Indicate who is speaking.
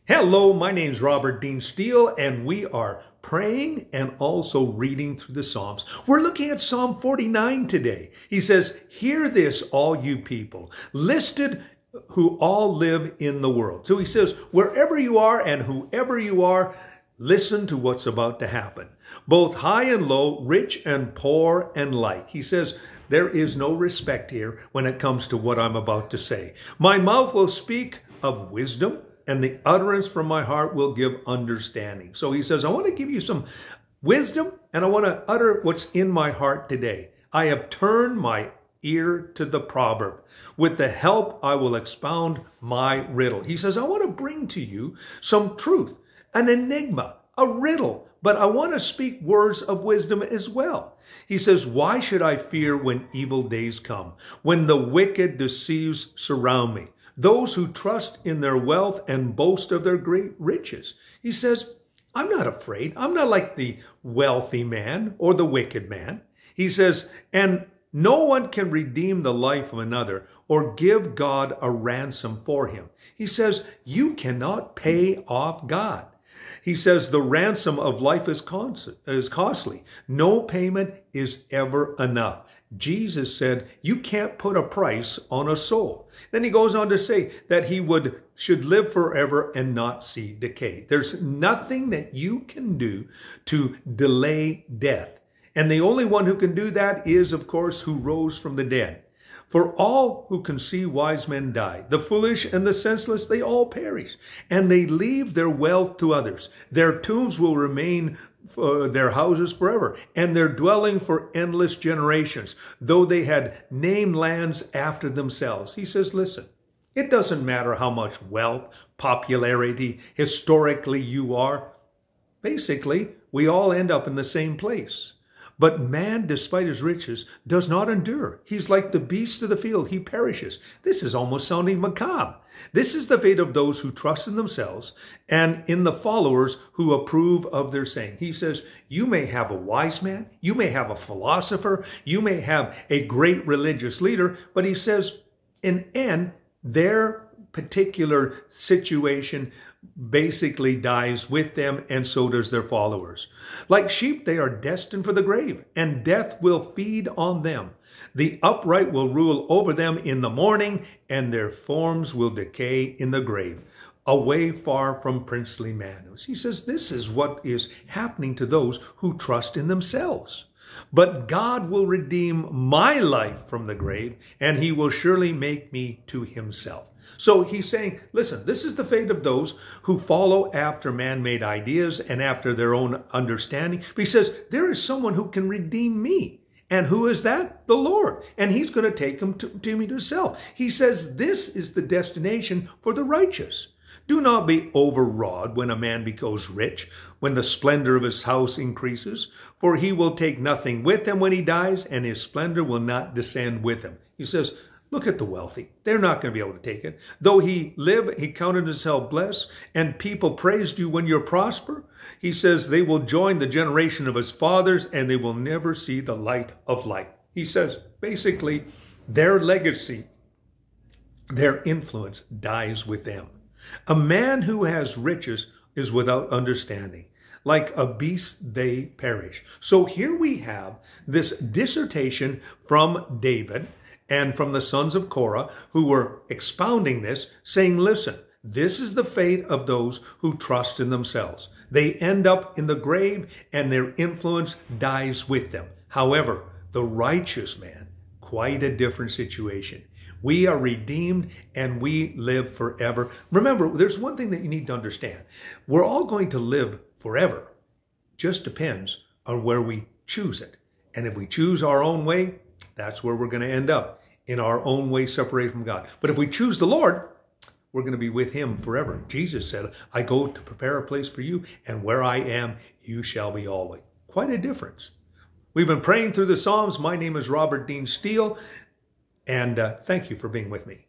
Speaker 1: Hello, my name's Robert Dean Steele, and we are praying and also reading through the Psalms. We're looking at Psalm 49 today. He says, "Hear this, all you people, listed who all live in the world." So he says, wherever you are and whoever you are, listen to what's about to happen. Both high and low, rich and poor and like. He says, there is no respect here when it comes to what I'm about to say. My mouth will speak of wisdom, and the utterance from my heart will give understanding. So he says, I want to give you some wisdom, and I want to utter what's in my heart today. I have turned my ear to the proverb. With the help, I will expound my riddle. He says, I want to bring to you some truth, an enigma, a riddle, but I want to speak words of wisdom as well. He says, why should I fear when evil days come, when the wicked deceives surround me? Those who trust in their wealth and boast of their great riches. He says, I'm not afraid. I'm not like the wealthy man or the wicked man. He says, and no one can redeem the life of another or give God a ransom for him. He says, you cannot pay off God. He says, the ransom of life is costly. No payment is ever enough. Jesus said, you can't put a price on a soul. Then he goes on to say that he should live forever and not see decay. There's nothing that you can do to delay death. And the only one who can do that is, of course, who rose from the dead. For all who can see wise men die. The foolish and the senseless, they all perish. And they leave their wealth to others. Their tombs will remain their houses forever, and their dwelling for endless generations, though they had named lands after themselves. He says, listen, it doesn't matter how much wealth, popularity, historically you are. Basically, we all end up in the same place. But man, despite his riches, does not endure. He's like the beast of the field. He perishes. This is almost sounding macabre. This is the fate of those who trust in themselves and in the followers who approve of their saying. He says, you may have a wise man, you may have a philosopher, you may have a great religious leader, but he says, in end, their particular situation basically dies with them, and so does their followers. Like sheep, they are destined for the grave, and death will feed on them. The upright will rule over them in the morning, and their forms will decay in the grave, away far from princely manners. He says this is what is happening to those who trust in themselves. But God will redeem my life from the grave, and he will surely make me to himself. So he's saying, listen, this is the fate of those who follow after man-made ideas and after their own understanding. But he says, there is someone who can redeem me. And who is that? The Lord. And he's going to take him to me to himself. He says, this is the destination for the righteous. Do not be overawed when a man becomes rich, when the splendor of his house increases, for he will take nothing with him when he dies, and his splendor will not descend with him. He says, look at the wealthy. They're not going to be able to take it. Though he lived, he counted himself blessed, and people praised you when you prosper. He says they will join the generation of his fathers, and they will never see the light of light. He says, basically, their legacy, their influence dies with them. A man who has riches is without understanding. Like a beast, they perish. So here we have this dissertation from David and from the sons of Korah, who were expounding this, saying, listen, this is the fate of those who trust in themselves. They end up in the grave, and their influence dies with them. However, the righteous man, quite a different situation. We are redeemed, and we live forever. Remember, there's one thing that you need to understand. We're all going to live forever. Just depends on where we choose it. And if we choose our own way, that's where we're going to end up, in our own way separated from God. But if we choose the Lord, we're going to be with him forever. Jesus said, I go to prepare a place for you, and where I am, you shall be always. Quite a difference. We've been praying through the Psalms. My name is Robert Dean Steele, and thank you for being with me.